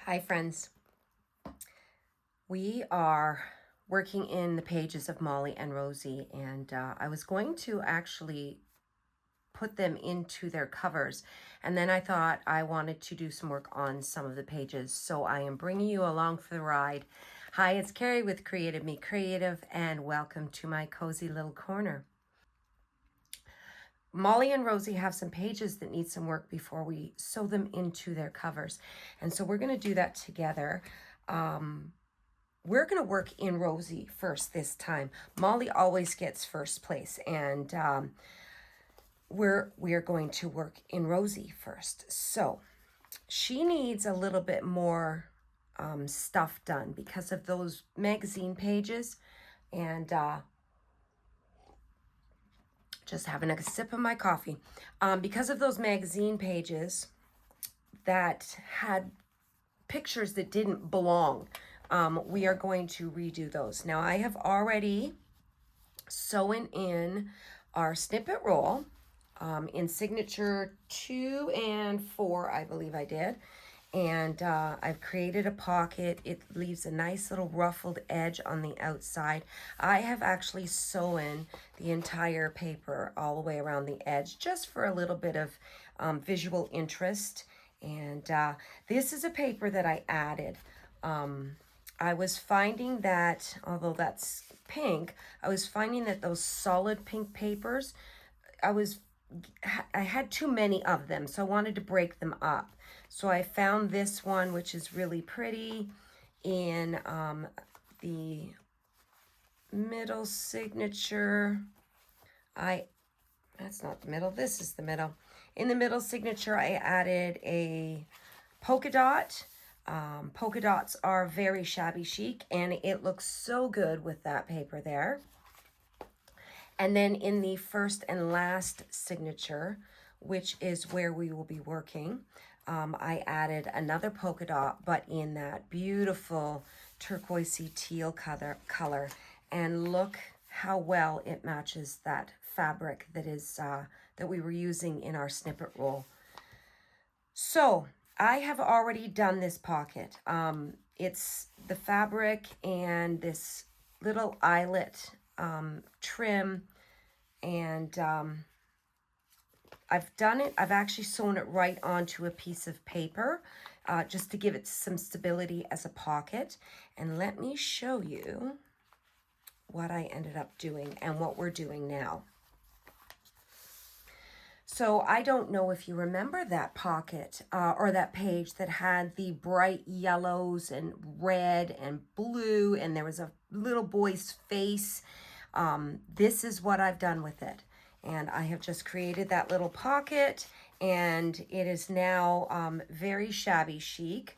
Hi friends, we are working in the pages of Maullie and Rosie, and I was going to actually put them into their covers, and then I thought I wanted to do some work on some of the pages, so I am bringing you along for the ride. Hi, it's Kerri with Creative Me Creative, and welcome to my cozy little corner. Maullie and Rosie have some pages that need some work before we sew them into their covers, and so we're going to do that together. We're going to work in Rosie first this time. Maullie always gets first place, and we're going to work in Rosie first. So she needs a little bit more stuff done because of those magazine pages, and just having a sip of my coffee. Because of those magazine pages that had pictures that didn't belong, we are going to redo those. Now I have already sewn in our snippet roll in signature 2 and 4, I believe I did. And I've created a pocket. It leaves a nice little ruffled edge on the outside. I have actually sewn the entire paper all the way around the edge just for a little bit of visual interest. And this is a paper that I added. I was finding that, although that's pink, I was finding that those solid pink papers, I had too many of them, so I wanted to break them up. So I found this one, which is really pretty, in the middle signature. That's not the middle, this is the middle. In the middle signature, I added a polka dot. Polka dots are very shabby chic, and it looks so good with that paper there. And then in the first and last signature, which is where we will be working, I added another polka dot, but in that beautiful turquoisey teal color. And look how well it matches that fabric that is that we were using in our snippet roll. So I have already done this pocket. It's the fabric and this little eyelet trim, and I've done it. I've actually sewn it right onto a piece of paper just to give it some stability as a pocket. And let me show you what I ended up doing and what we're doing now. So I don't know if you remember that pocket or that page that had the bright yellows and red and blue, and there was a little boy's face. This is what I've done with it. And I have just created that little pocket, and it is now very shabby chic.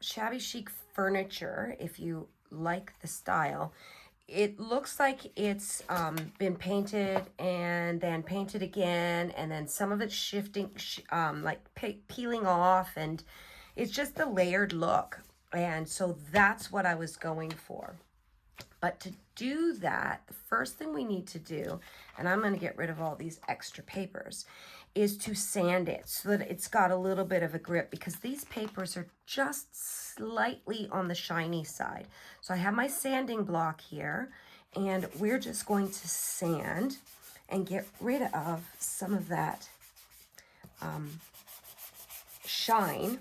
Shabby chic furniture, if you like the style. It looks like it's been painted and then painted again, and then some of it's shifting, like peeling off, and it's just the layered look. And so that's what I was going for. But to do that, the first thing we need to do, and I'm going to get rid of all these extra papers, is to sand it so that it's got a little bit of a grip, because these papers are just slightly on the shiny side. So I have my sanding block here, and we're just going to sand and get rid of some of that shine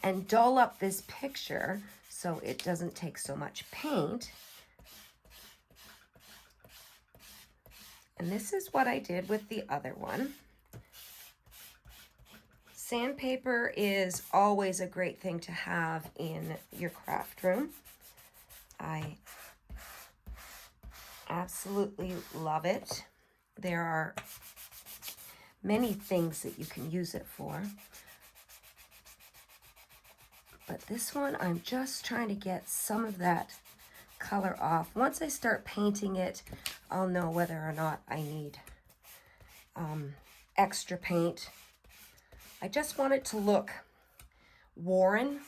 and dull up this picture so it doesn't take so much paint. And this is what I did with the other one. Sandpaper is always a great thing to have in your craft room. I absolutely love it. There are many things that you can use it for. But this one, I'm just trying to get some of that color off. Once I start painting it, I'll know whether or not I need extra paint. I just want it to look worn,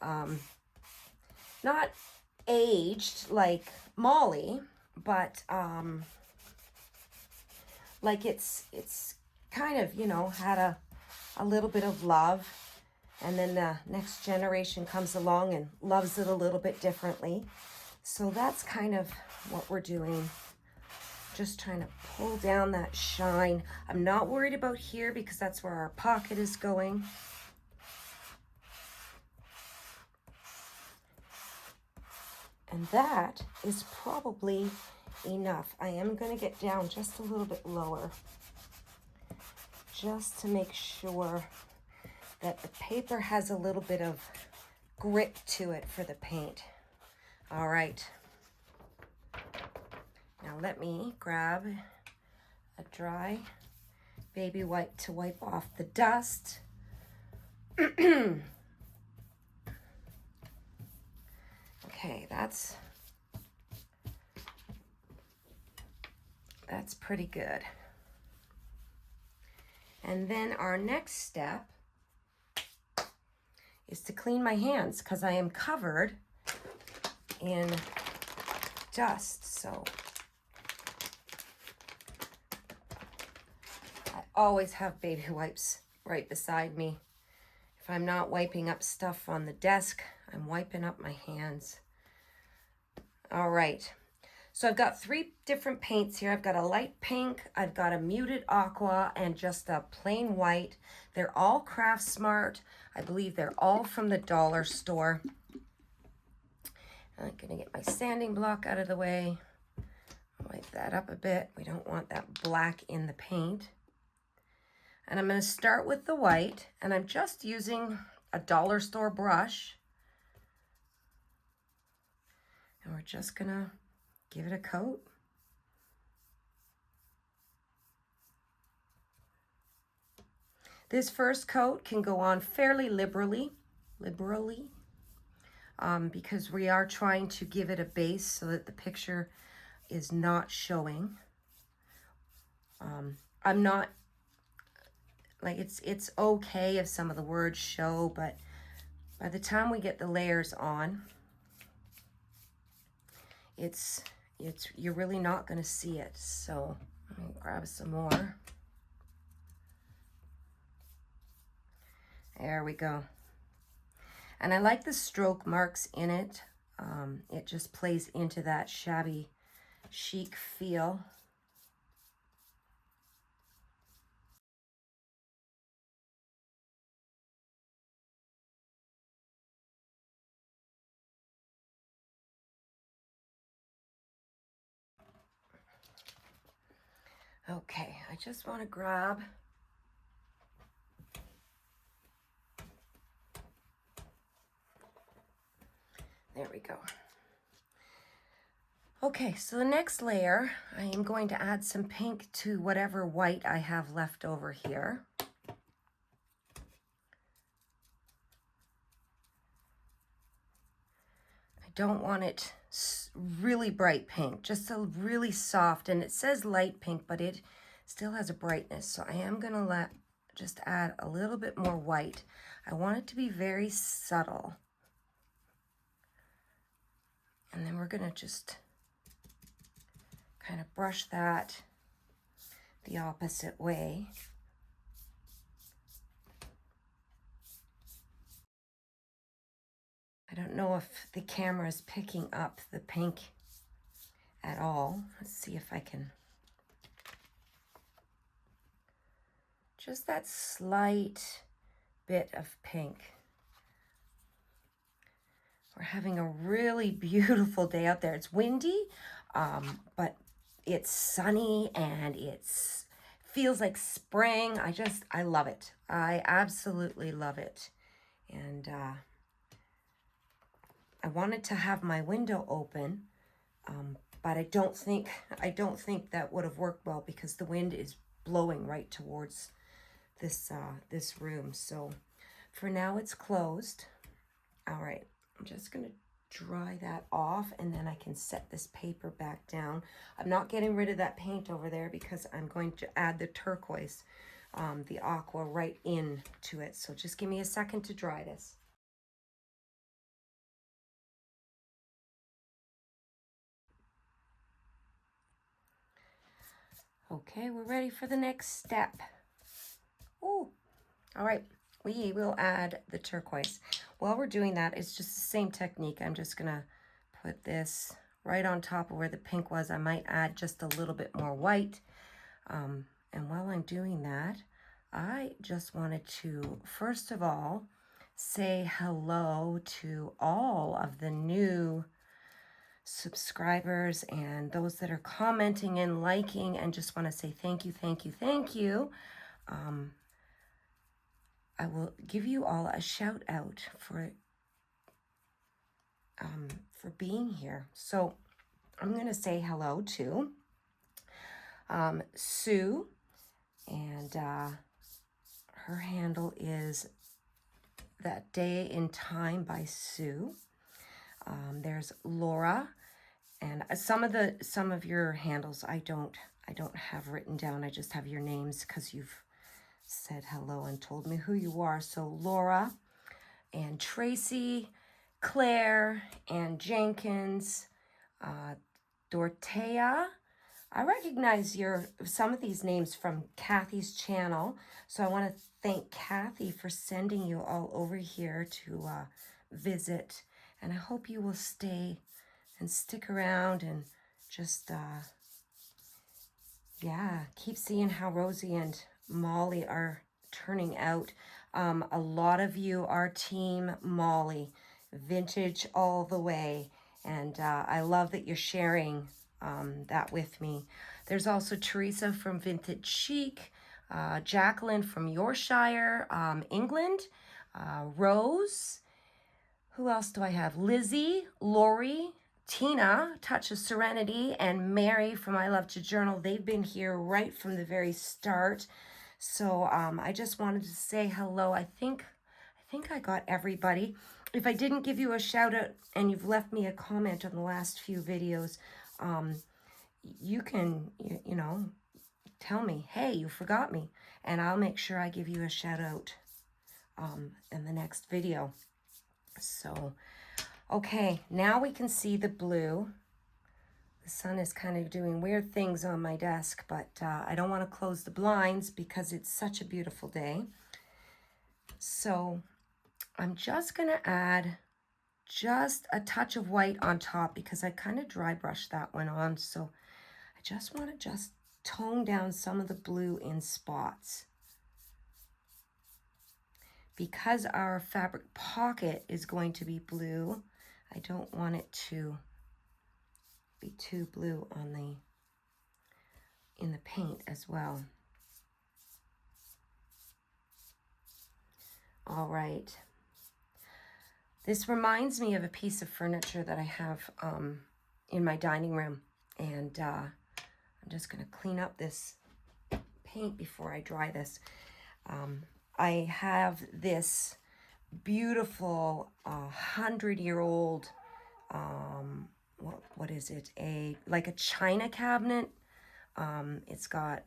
not aged like Maullie, but like it's kind of, you know, had a little bit of love. And then the next generation comes along and loves it a little bit differently. So that's kind of what we're doing. Just trying to pull down that shine. I'm not worried about here because that's where our pocket is going. And that is probably enough. I am going to get down just a little bit lower, just to make sure that the paper has a little bit of grip to it for the paint. All right. Now let me grab a dry baby wipe to wipe off the dust. Okay, that's pretty good. And then our next step is to clean my hands because I am covered in dust. So I always have baby wipes right beside me. If I'm not wiping up stuff on the desk, I'm wiping up my hands. All right. So I've got 3 different paints here. I've got a light pink, I've got a muted aqua, and just a plain white. They're all Craft Smart. I believe they're all from the dollar store. I'm gonna get my sanding block out of the way. Wipe that up a bit. We don't want that black in the paint. And I'm gonna start with the white, and I'm just using a dollar store brush. And we're just gonna give it a coat. This first coat can go on fairly liberally, because we are trying to give it a base so that the picture is not showing. I'm not, like, it's okay if some of the words show, but by the time we get the layers on, you're really not going to see it. So let me grab some more. There we go. And I like the stroke marks in it. It just plays into that shabby chic feel. Okay, I just want to grab there we go. Okay, so the next layer, I am going to add some pink to whatever white I have left over here. I don't want it really bright pink, just a really soft, and it says light pink, but it still has a brightness. So I am gonna just add a little bit more white. I want it to be very subtle. And then we're gonna just kind of brush that the opposite way. I don't know if the camera is picking up the pink at all. Let's see if I can. Just that slight bit of pink. We're having a really beautiful day out there. It's windy, but it's sunny and it's feels like spring. I love it. I absolutely love it. And I wanted to have my window open, but I don't think that would have worked well because the wind is blowing right towards this room. So for now it's closed. All right. I'm just going to dry that off and then I can set this paper back down. I'm not getting rid of that paint over there because I'm going to add the turquoise, the aqua right into it. So just give me a second to dry this. Okay, we're ready for the next step. Oh, all right. we will add the turquoise. While we're doing that, it's just the same technique. I'm just gonna put this right on top of where the pink was. I might add just a little bit more white. And while I'm doing that, I just wanted to, first of all, say hello to all of the new subscribers and those that are commenting and liking, and just want to say thank you, thank you, thank you. I will give you all a shout out for being here. So I'm going to say hello to Sue, and her handle is That Day in Time by Sue. There's Laura, and some of your handles I don't have written down. I just have your names because you've said hello and told me who you are. So Laura and Tracy, Claire and Jenkins, Dorothea. I recognize some of these names from Kathy's channel, so I want to thank Kathy for sending you all over here to visit, and I hope you will stay and stick around and just keep seeing how Rosie and Maullie are turning out. A lot of you are team Maullie, vintage all the way, and I love that you're sharing that with me. There's also Teresa from Vintage Chic, Jacqueline from Yorkshire, England, Rose. Who else do I have? Lizzie, Lori, Tina, Touch of Serenity, and Mary from I Love to Journal. They've been here right from the very start. So I just wanted to say hello. I think I got everybody. If I didn't give you a shout out and you've left me a comment on the last few videos, you can, you know, tell me, hey, you forgot me, and I'll make sure I give you a shout out in the next video. So, okay, now we can see the blue. The sun is kind of doing weird things on my desk, but I don't want to close the blinds because it's such a beautiful day. So I'm just going to add just a touch of white on top because I kind of dry brushed that one on. So I just want to just tone down some of the blue in spots. Because our fabric pocket is going to be blue, I don't want it to be too blue on in the paint as well. All right. This reminds me of a piece of furniture that I have in my dining room, and I'm just going to clean up this paint before I dry this. I have this beautiful 100-year-old, what is it? Like a china cabinet. It's got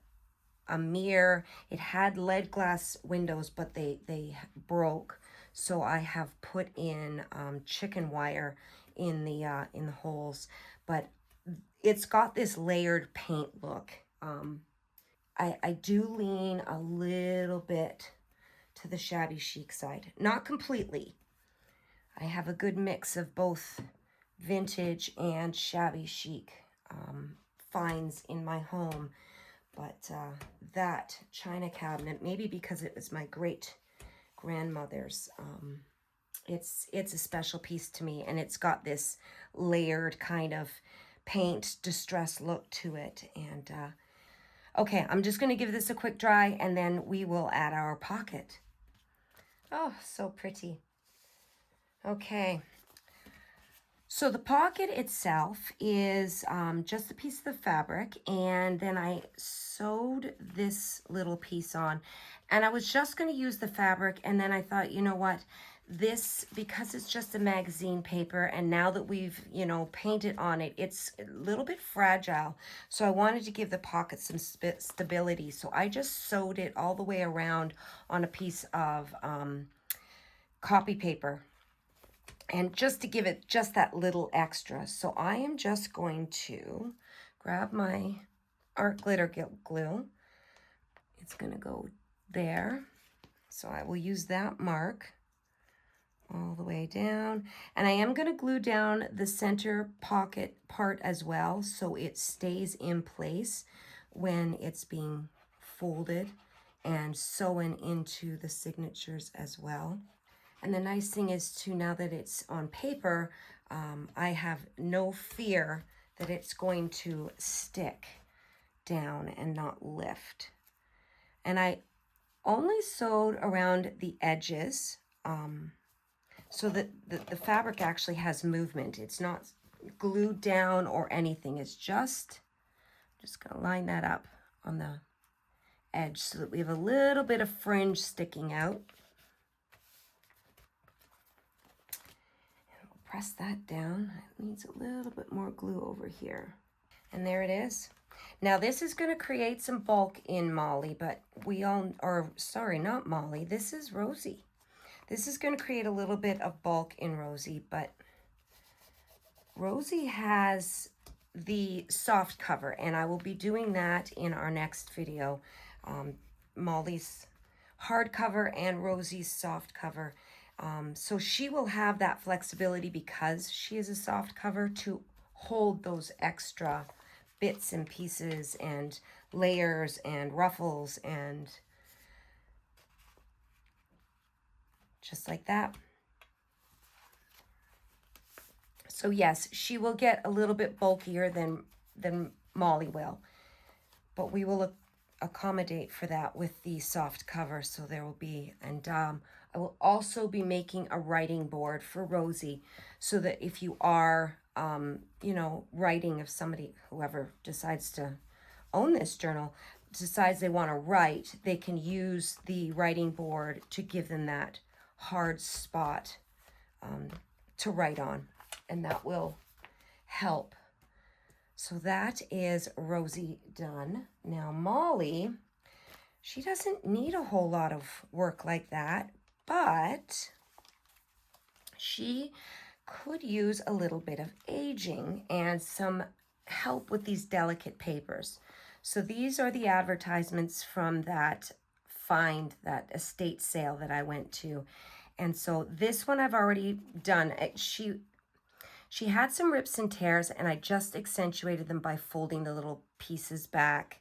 a mirror. It had lead glass windows, but they broke. So I have put in chicken wire in the holes. But it's got this layered paint look. I do lean a little bit to the shabby chic side. Not completely. I have a good mix of both vintage and shabby chic finds in my home. But that china cabinet, maybe because it was my great grandmother's, it's a special piece to me, and it's got this layered kind of paint distress look to it. And okay, I'm just going to give this a quick dry, and then we will add our pocket. Oh, so pretty. Okay. So the pocket itself is just a piece of the fabric, and then I sewed this little piece on, and I was just going to use the fabric, and then I thought, you know what, this, because it's just a magazine paper, and now that we've, you know, painted on it, it's a little bit fragile, so I wanted to give the pocket some stability, so I just sewed it all the way around on a piece of copy paper. And just to give it just that little extra. So I am just going to grab my art glitter glue. It's going to go there. So I will use that mark all the way down. And I am going to glue down the center pocket part as well so it stays in place when it's being folded and sewn into the signatures as well. And the nice thing is too, now that it's on paper, I have no fear that it's going to stick down and not lift. And I only sewed around the edges so that the fabric actually has movement. It's not glued down or anything. It's just gonna line that up on the edge so that we have a little bit of fringe sticking out. And we'll press that down. It needs a little bit more glue over here. And there it is. Now this is going to create some bulk in Maullie, but not Maullie, this is Rosie. This is going to create a little bit of bulk in Rosie, but Rosie has the soft cover, and I will be doing that in our next video. Maullie's hardcover and Rosie's soft cover. So she will have that flexibility because she is a soft cover to hold those extra bits and pieces and layers and ruffles and just like that. So yes, she will get a little bit bulkier than Maullie will, but we will accommodate for that with the soft cover. So there will be, and I will also be making a writing board for Rosie so that if you are, you know, writing, if somebody, whoever decides to own this journal, decides they want to write, they can use the writing board to give them that hard spot to write on, and that will help. So that is Rosie done. Now Maullie, she doesn't need a whole lot of work like that, but she could use a little bit of aging and some help with these delicate papers. So these are the advertisements from that that estate sale that I went to. And so this one I've already done. She had some rips and tears, and I just accentuated them by folding the little pieces back,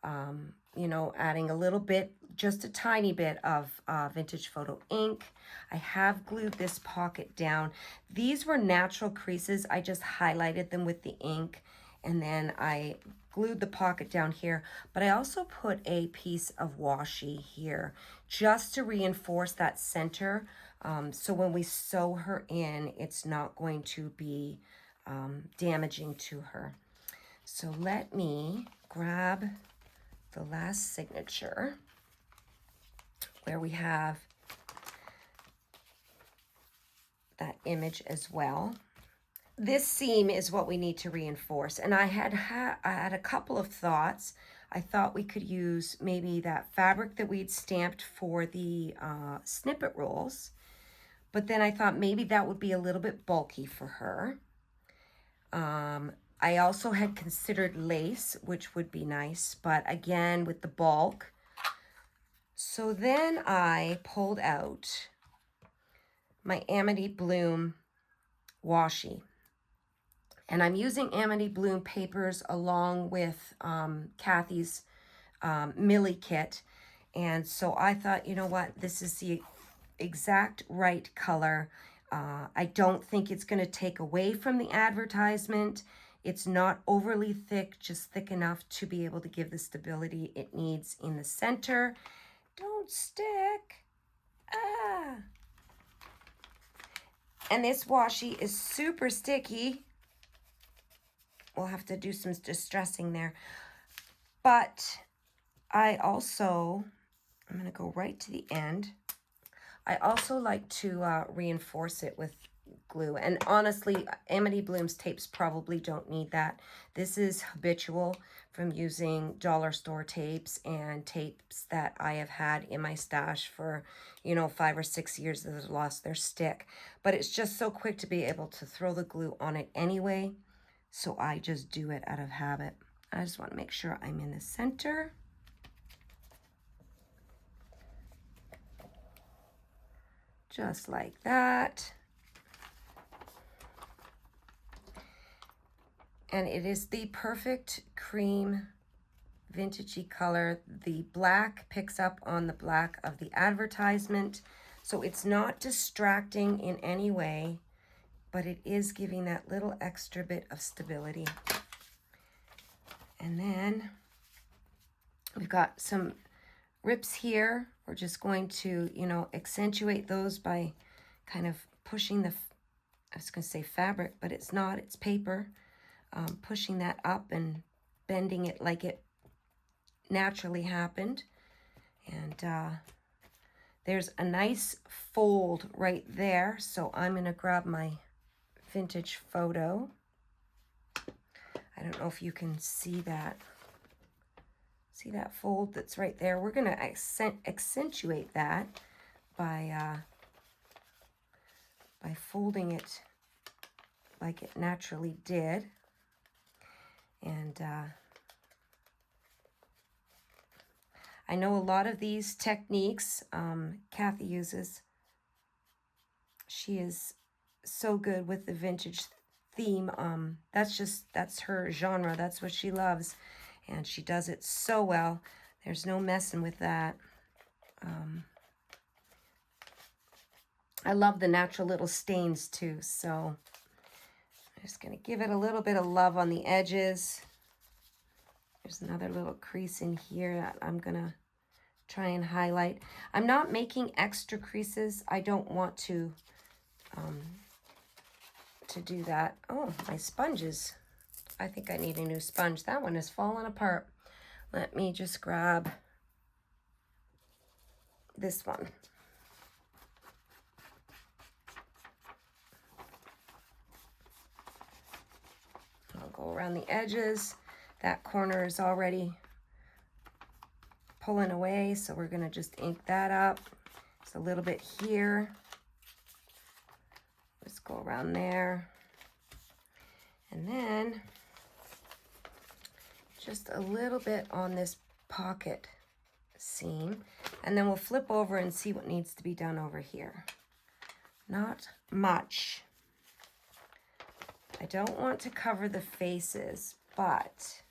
you know, adding a little bit, just a tiny bit of vintage photo ink. I have glued this pocket down. These were natural creases. I just highlighted them with the ink, and then I glued the pocket down here. But I also put a piece of washi here just to reinforce that center. So when we sew her in, it's not going to be damaging to her. So let me grab the last signature where we have that image as well. This seam is what we need to reinforce, and I had a couple of thoughts. I thought we could use maybe that fabric that we'd stamped for the snippet rolls, but then I thought maybe that would be a little bit bulky for her. I also had considered lace, which would be nice, but again, with the bulk. So then I pulled out my Amity Bloom washi. And I'm using Amity Bloom papers along with Kathy's Millie kit. And so I thought, you know what, this is the exact right color. I don't think it's going to take away from the advertisement. It's not overly thick, just thick enough to be able to give the stability it needs in the center. Don't stick. Ah. And this washi is super sticky. We'll have to do some distressing there. But I'm going to go right to the end. I also like to reinforce it with glue. And honestly, Amity Bloom's tapes probably don't need that. This is habitual from using dollar store tapes and tapes that I have had in my stash for, you know, 5 or 6 years that have lost their stick. But it's just so quick to be able to throw the glue on it anyway. So I just do it out of habit. I just want to make sure I'm in the center. just like that. And it is the perfect cream vintagey color. The black picks up on the black of the advertisement, so it's not distracting in any way, but it is giving that little extra bit of stability. And then we've got some rips here. We're just going to, you know, accentuate those by kind of pushing the, I was going to say fabric, but it's not, it's paper. Pushing that up and bending it like it naturally happened. And there's a nice fold right there. So I'm going to grab my vintage photo. I don't know if you can see that. See that fold that's right there? We're going to accentuate that by folding it like it naturally did. And I know a lot of these techniques Kathy uses. She is so good with the vintage theme. That's her genre. That's what she loves. And she does it so well. There's no messing with that. I love the natural little stains too. So I'm just going to give it a little bit of love on the edges. There's another little crease in here that I'm going to try and highlight. I'm not making extra creases. I don't want to do that. Oh, my sponges. I think I need a new sponge. That one is falling apart. Let me just grab this one. I'll go around the edges. That corner is already pulling away, so we're going to just ink that up. Just a little bit here. Just go around there. And then just a little bit on this pocket seam. And then we'll flip over and see what needs to be done over here. Not much. I don't want to cover the faces, but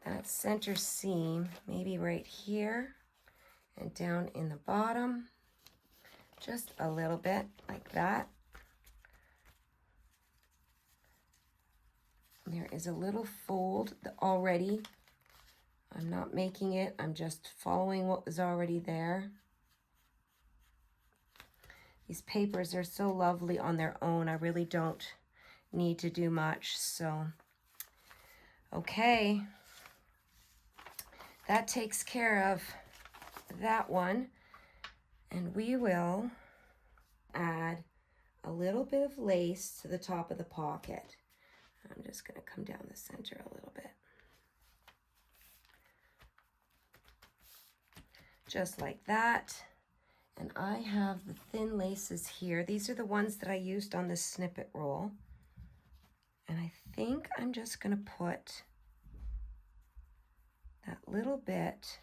that center seam, maybe right here and down in the bottom, just a little bit like that. There is a little fold already. I'm not making it, I'm just following what was already there. These papers are so lovely on their own. I really don't need to do much. So, okay. That takes care of that one. And we will add a little bit of lace to the top of the pocket. I'm just going to come down the center a little bit. Just like that. And I have the thin laces here. These are the ones that I used on the snippet roll. And I think I'm just going to put that little bit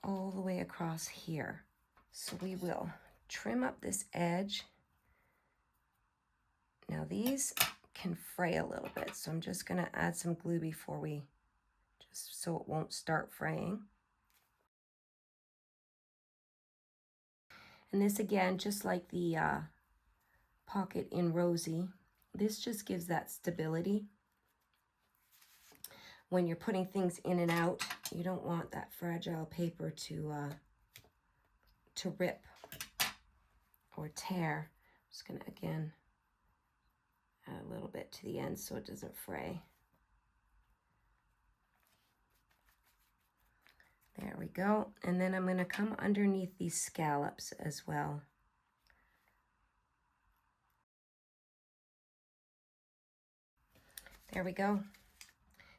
all the way across here. So we will trim up this edge. Now these can fray a little bit, so I'm just going to add some glue before we, just so it won't start fraying. And this again, just like the pocket in Rosie, this just gives that stability. When you're putting things in and out, you don't want that fragile paper to rip or tear. I'm just going to again add a little bit to the end so it doesn't fray. There we go. And then I'm going to come underneath these scallops as well. There we go.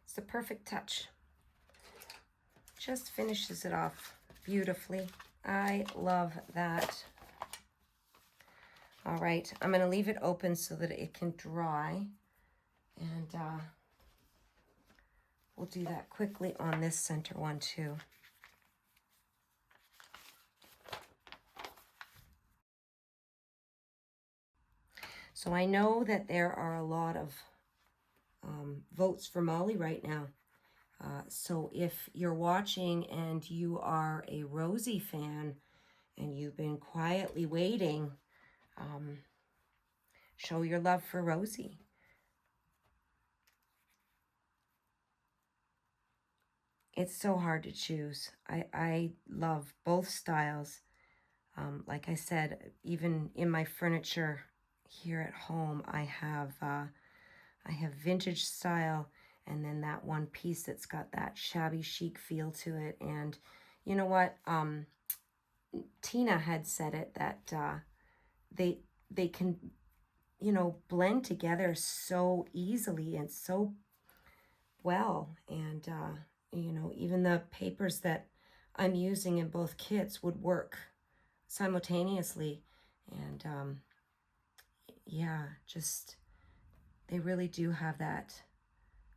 It's the perfect touch. Just finishes it off beautifully. I love that. All right, I'm going to leave it open so that it can dry. And we'll do that quickly on this center one too. So I know that there are a lot of votes for Maullie right now. So if you're watching and you are a Rosie fan and you've been quietly waiting, show your love for Rosie. It's so hard to choose. I love both styles. Like I said, even in my furniture here at home, I have vintage style, and then that one piece that's got that shabby chic feel to it. And you know what? Tina had said it that they can, you know, blend together so easily and so well. And you know, even the papers that I'm using in both kits would work simultaneously. And yeah, just they really do have that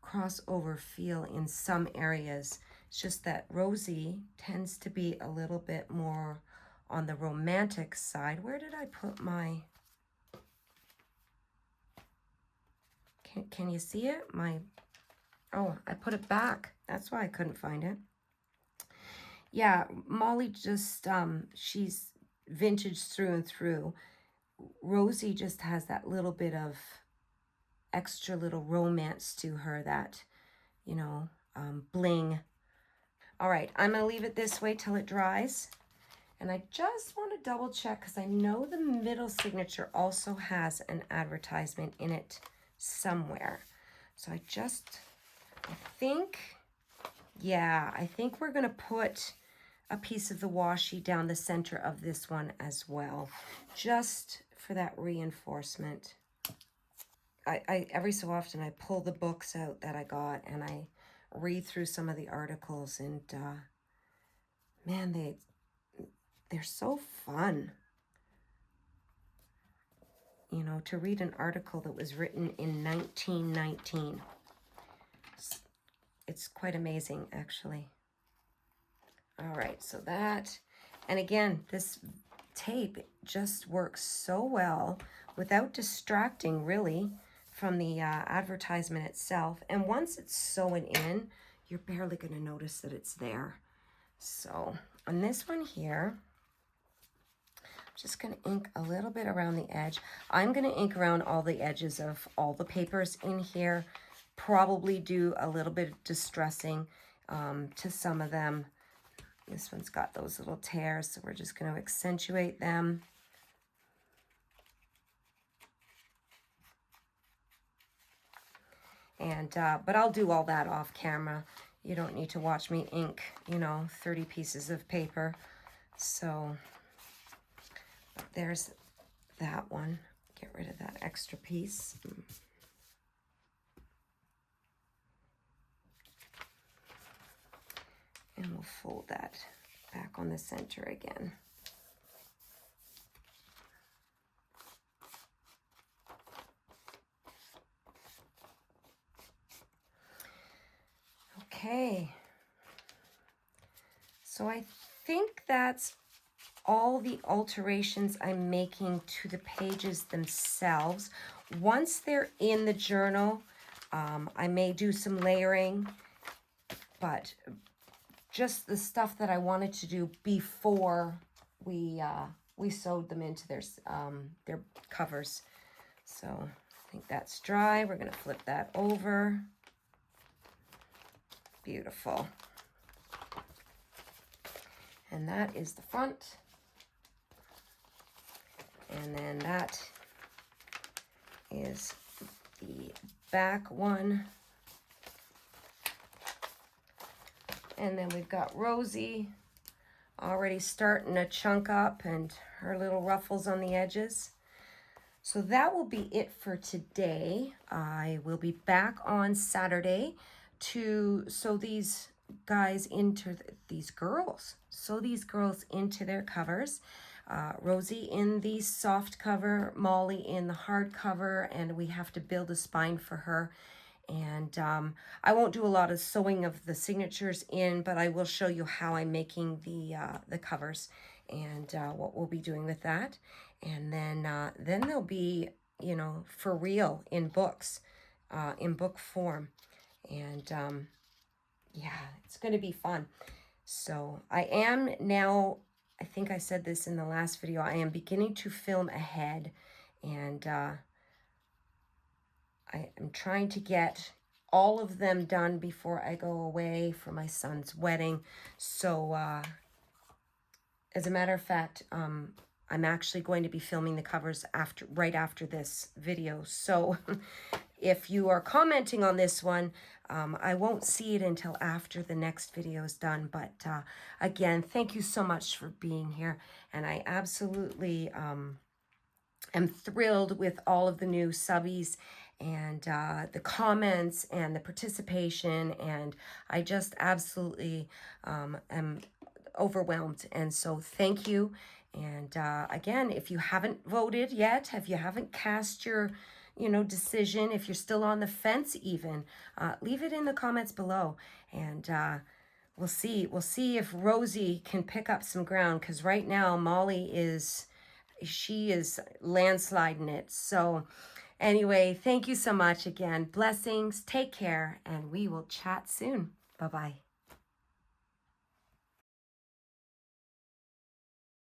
crossover feel in some areas. It's just that Rosie tends to be a little bit more on the romantic side. Where did I put my... Can you see it? Oh, I put it back. That's why I couldn't find it. Yeah, Maullie just, she's vintage through and through. Rosie just has that little bit of extra little romance to her, that, you know, bling. All right, I'm going to leave it this way till it dries. And I just want to double check because I know the middle signature also has an advertisement in it somewhere. So I think, yeah, I think we're going to put a piece of the washi down the center of this one as well, just for that reinforcement. I every so often I pull the books out that I got and I read through some of the articles, and man, they're so fun. You know, to read an article that was written in 1919. It's quite amazing, actually. All right, so that, and again, this tape just works so well without distracting, really, from the advertisement itself. And once it's sewn in, you're barely going to notice that it's there. So on this one here, I'm just going to ink a little bit around the edge. I'm going to ink around all the edges of all the papers in here. Probably do a little bit of distressing to some of them. This one's got those little tears, so we're just going to accentuate them. And but I'll do all that off camera. You don't need to watch me ink, you know, 30 pieces of paper. So there's that one. Get rid of that extra piece. And we'll fold that back on the center again. Okay. So I think that's all the alterations I'm making to the pages themselves. Once they're in the journal, I may do some layering, but just the stuff that I wanted to do before we sewed them into their covers. So I think that's dry. We're going to flip that over. Beautiful. And that is the front. And then that is the back one. And then we've got Rosie already starting to chunk up and her little ruffles on the edges. So that will be it for today. I will be back on Saturday to sew these guys into these girls. Sew these girls into their covers. Rosie in the soft cover, Maullie in the hard cover, and we have to build a spine for her. And I won't do a lot of sewing of the signatures in, but I will show you how I'm making the covers and what we'll be doing with that. And then there'll be, you know, for real in books, in book form. And yeah, it's going to be fun. So I am now, I think I said this in the last video, I am beginning to film ahead, and I am trying to get all of them done before I go away for my son's wedding. So as a matter of fact, I'm actually going to be filming the covers right after this video. So if you are commenting on this one, I won't see it until after the next video is done. But again, thank you so much for being here. And I absolutely am thrilled with all of the new subbies and the comments and the participation. And I just absolutely am overwhelmed. And so thank you. And again, if you haven't voted yet, if you haven't cast your decision, if you're still on the fence even, leave it in the comments below. And we'll see if Rosie can pick up some ground, because right now Maullie is landsliding it. So anyway, thank you so much again. Blessings, take care, and we will chat soon. Bye-bye.